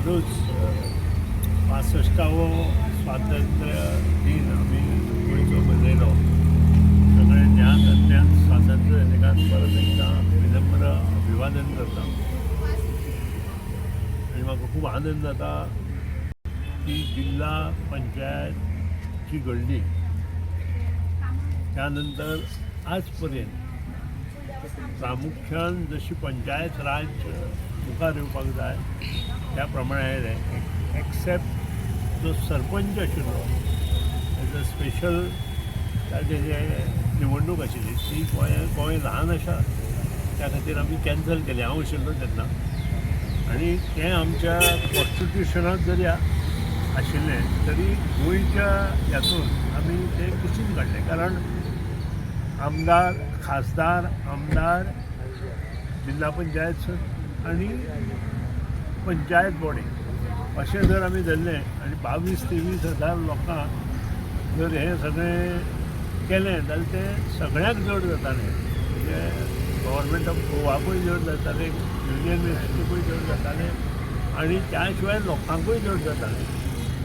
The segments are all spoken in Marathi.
हालूच 65वो स्वातंत्र्य दिन आम्ही गोंयचो मनयलो. सगळे ज्ञात अज्ञात स्वातंत्र्य सैनिकांक परत एकदा विनम्र अभिवादन करता. आणि म्हाका खूब आनंद जाता की जिल्हा पंचायत जी घडली त्यानंतर आजपर्यंत प्रामुख्यान जशी पंचायत राज मुखार येवपाक जाय त्या प्रमाणे एक्सेप्ट जो सरपंच आशिल्लो एज अ स्पेशल ताजे जे निवडणूक आशिल्ली ती गोंय ल्हान आसा त्या खातीर आमी कॅन्सल केली. हांव आशिल्लो तेन्ना आनी तें आमच्या कॉन्स्टिट्युशनांत जरी आशिल्लें तरी गोंयच्या हातून आमी तें कुशीन काडलें. कारण आमदार खासदार आमदार जिल्हा पंचायत आनी पंचायत बॉडी अशें जर आमी धरलें आनी 22-23 हजार लोकांक जर हें सगळें केलें जाल्यार तें सगळ्यांक जड जातालें. म्हणजे गव्हर्मेंट ऑफ गोवाकूय जड जातालें, युनियन मिनिस्ट्रीकूय जड जातालें आनी त्या शिवाय लोकांकूय जड जातालें.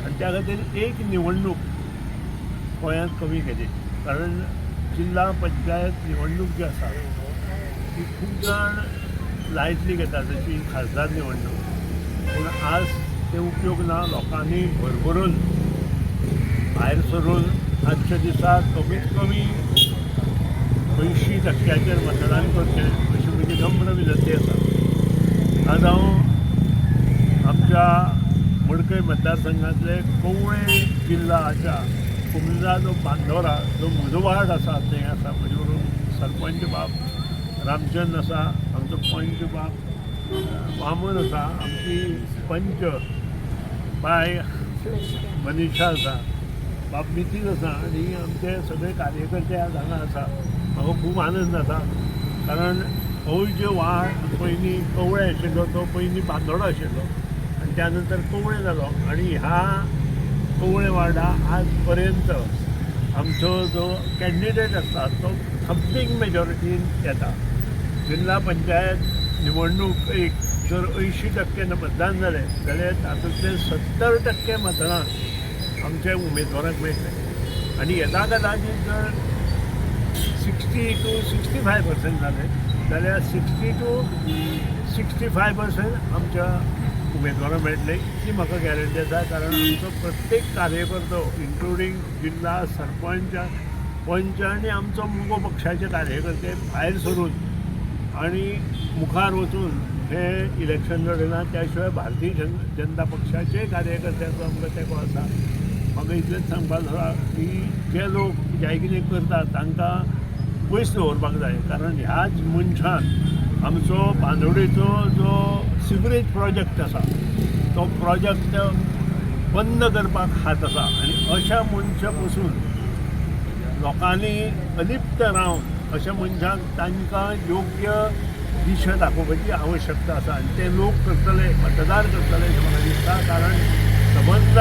आनी त्या खातीर एक निवडणूक गोंयांत कमी केली. कारण जिल्हा पंचायत निवडणूक जी आसा ती खूब जाण लायटली घेता जशी खासदार निवडणूक. पूण आज ते उपयोग ना. लोकांनी भरभरून भायर सरून आजच्या दिसा कमीत कमी 80% मतदान करचें अशी म्हजी नम्र विनंती आसा. आज हांव आमच्या मडकय मतदारसंघांतले कवळे जिल्ल्याच्या कुमला जो बांदोरा जो म्हजो वार्ड आसा थंय आसा. म्हजे बरोबर सरपंच बाब रामचंद आसा, आमचो पंच बाब वामन आसा, आमची पंच बाय मनीषा आसा, बाब मितीज आसा आनी आमचे सगळे कार्यकर्ते आज हांगा आसा. म्हाका खूब आनंद जाता. कारण हो जो वार्ड पयलीं कवळे आशिल्लो तो पयलीं बांदोडो आशिल्लो आनी त्या नंतर कवळे जालो. आनी ह्या कवळे वार्डा आज पर्यंत आमचो जो कॅन्डिडेट आसता तो थंपिंग मेजॉरिटीन येता. जिल्हा पंचायत निवडणूक एक जर 80% मतदान जालें जाल्यार तातूंतले 70% मतदान आमच्या उमेदवाराक मेळटलें. आनी येता कदाचित जर 60 to 65% जालें जाल्यार 60 to 65% आमच्या उमेदवारां मेळटले इतली म्हाका गॅरंटी आसा. कारण आमचो प्रत्येक कार्यकर्तो इन्क्लुडींग जिल्हा सरपंच पंच आनी आमचो मुगो पक्षाचे कार्यकर्ते भायर सरून आनी मुखार वचून हे इलेक्शन लढयना. त्या शिवाय भारतीय जनता पक्षाचे कार्यकर्त्याचो आमकां तेंको आसा. म्हाका इतलेंच सांगपाक जाता की जे लोक जें कितें करतात तांकां पयस दवरपाक जाय. कारण ह्याच मनशान आमचो बांदोडेचो जो सिवरेज प्रोजेक्ट आसा तो प्रोजेक्ट बंद करपाक हात आसा. आनी अशा मनशा पासून लोकांनी अलिप्त रावन अशा मनशांक तांकां योग्य दिशा दाखोवपाची आवश्यकता आसा. आनी ते लोक करतले मतदार करतले अशें म्हाका दिसता. कारण संबंद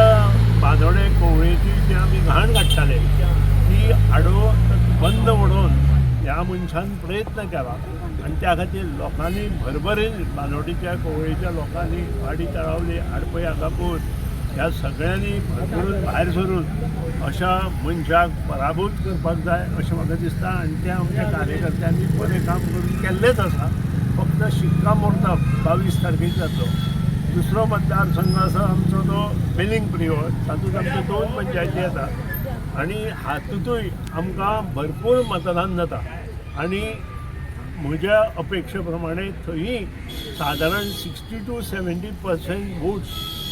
बांदोडे कवळेची जी आमी घाण काडटाले ती हाडो बंद म्हणून ह्या मनशान प्रयत्न केला. आनी त्या खातीर लोकांनी भरभरीन बांदोडेच्या कवळेच्या लोकांनी वाडी तळावली आडपय आगापूर ह्या सगळ्यांनी भरभरून भायर सरून अशा मनशाक पराभूत करपाक जाय अशें म्हाका दिसता. आनी तें आमच्या कार्यकर्त्यांनी बरें काम करून केल्लेंच आसा. फक्त शिक्कामोर्तब 22 तारखेक जातलो. दुसरो मतदारसंघ आसा आमचो तो बेलिंग प्रिवड तातूंत आमच्यो 2 पंचायती येतात आनी हातूंतूय आमकां भरपूर मतदान जाता. आनी म्हज्या अपेक्षे प्रमाणे थंयी सादारण 60 to 70% वोट्स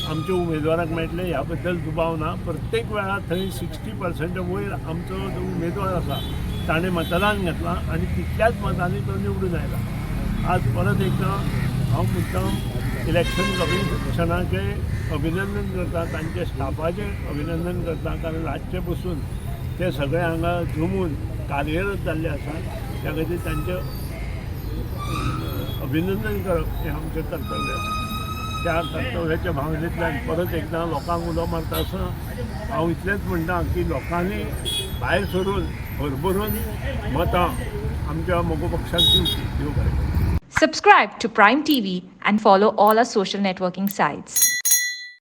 आमच्या उमेदवाराक मेळटले. ह्या बद्दल दुबाव ना. प्रत्येक वेळार थंय 60% वयर आमचो जो उमेदवार आसा ताणें मतदान घेतलां आनी तितल्याच मतांनी तो निवडून आयला. आज परत एकदा हांव मुद्दाम इलेक्शन कमिशनाचे अभिनंदन करता, तांच्या स्टाफाचें अभिनंदन करता. कारण रातचे पसून ते सगळे हांगा जमून कार्यरत जाल्ले आसा. त्या खातीर तांचें अभिनंदन करप हें आमचें कर्तव्य आसा. त्या कर्तव्याच्या भावनेंतल्यान परत एकदा लोकांक उलो मारता आसतना हांव इतलेंच म्हणटा की लोकांनी भायर सरून भरभरून मतां आमच्या मोगो पक्षाक दिवची. देव बरें. Subscribe to Prime TV and follow all our social networking sites.